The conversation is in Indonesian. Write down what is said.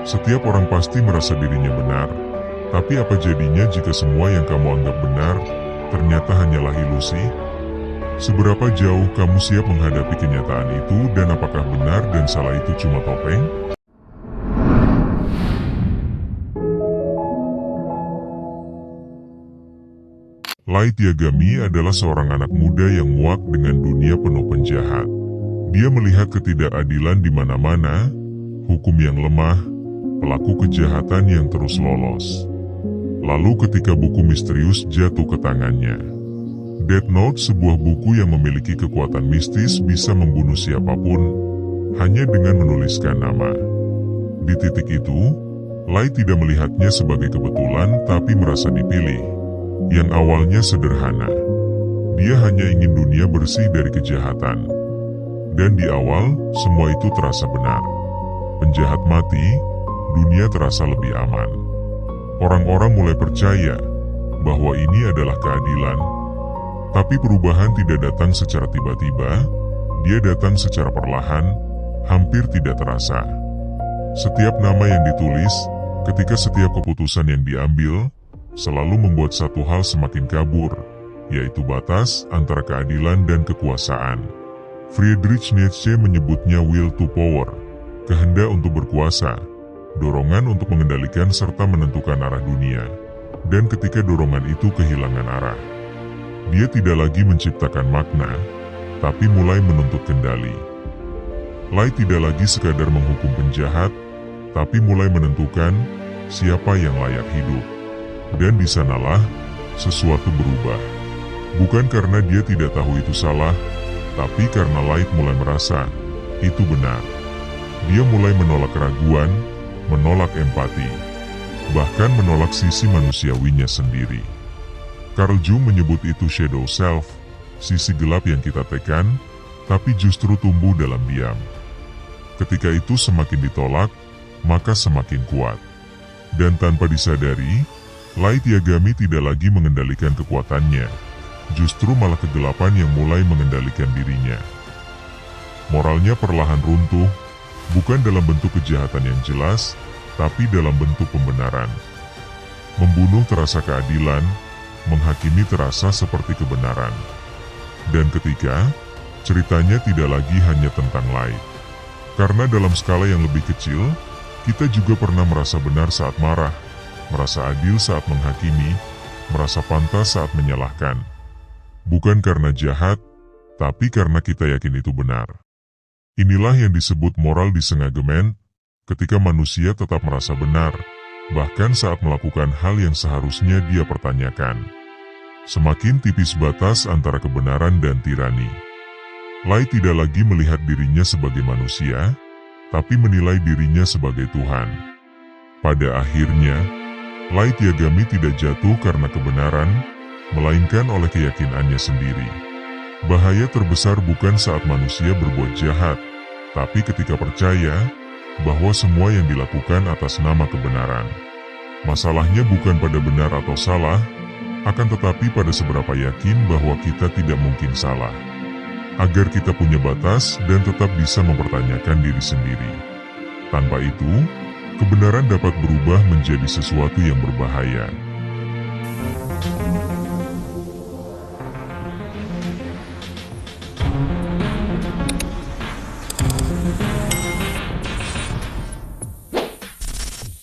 Setiap orang pasti merasa dirinya benar, tapi apa jadinya jika semua yang kamu anggap benar, ternyata hanyalah ilusi? Seberapa jauh kamu siap menghadapi kenyataan itu dan apakah benar dan salah itu cuma topeng? Light Yagami adalah seorang anak muda yang muak dengan dunia penuh penjahat. Dia melihat ketidakadilan di mana-mana, hukum yang lemah, pelaku kejahatan yang terus lolos. Lalu ketika buku misterius jatuh ke tangannya. Death Note, sebuah buku yang memiliki kekuatan mistis, bisa membunuh siapapun hanya dengan menuliskan nama. Di titik itu, Light tidak melihatnya sebagai kebetulan tapi merasa dipilih. Yang awalnya sederhana, dia hanya ingin dunia bersih dari kejahatan. Dan di awal, semua itu terasa benar. Penjahat mati, dunia terasa lebih aman. Orang-orang mulai percaya bahwa ini adalah keadilan. Tapi perubahan tidak datang secara tiba-tiba, dia datang secara perlahan, hampir tidak terasa. Setiap nama yang ditulis, ketika setiap keputusan yang diambil, selalu membuat satu hal semakin kabur, yaitu batas antara keadilan dan kekuasaan. Friedrich Nietzsche menyebutnya will to power, kehendak untuk berkuasa, dorongan untuk mengendalikan serta menentukan arah dunia. Dan ketika dorongan itu kehilangan arah, dia tidak lagi menciptakan makna, tapi mulai menuntut kendali. Light tidak lagi sekadar menghukum penjahat, tapi mulai menentukan siapa yang layak hidup. Dan di sanalah sesuatu berubah. Bukan karena dia tidak tahu itu salah, tapi karena Light mulai merasa itu benar. Dia mulai menolak keraguan, menolak empati, bahkan menolak sisi manusiawinya sendiri. Carl Jung menyebut itu shadow self, sisi gelap yang kita tekan, tapi justru tumbuh dalam diam. Ketika itu semakin ditolak, maka semakin kuat. Dan tanpa disadari, Light Yagami tidak lagi mengendalikan kekuatannya, justru malah kegelapan yang mulai mengendalikan dirinya. Moralnya perlahan runtuh, bukan dalam bentuk kejahatan yang jelas, tapi dalam bentuk pembenaran. Membunuh terasa keadilan, menghakimi terasa seperti kebenaran. Dan ketika, ceritanya tidak lagi hanya tentang Light. Karena dalam skala yang lebih kecil, kita juga pernah merasa benar saat marah, merasa adil saat menghakimi, merasa pantas saat menyalahkan. Bukan karena jahat, tapi karena kita yakin itu benar. Inilah yang disebut moral disengagement, ketika manusia tetap merasa benar, bahkan saat melakukan hal yang seharusnya dia pertanyakan. Semakin tipis batas antara kebenaran dan tirani. Light tidak lagi melihat dirinya sebagai manusia, tapi menilai dirinya sebagai Tuhan. Pada akhirnya, Light Yagami tidak jatuh karena kebenaran, melainkan oleh keyakinannya sendiri. Bahaya terbesar bukan saat manusia berbuat jahat, tapi ketika percaya bahwa semua yang dilakukan atas nama kebenaran. Masalahnya bukan pada benar atau salah, akan tetapi pada seberapa yakin bahwa kita tidak mungkin salah. Agar kita punya batas dan tetap bisa mempertanyakan diri sendiri. Tanpa itu, kebenaran dapat berubah menjadi sesuatu yang berbahaya.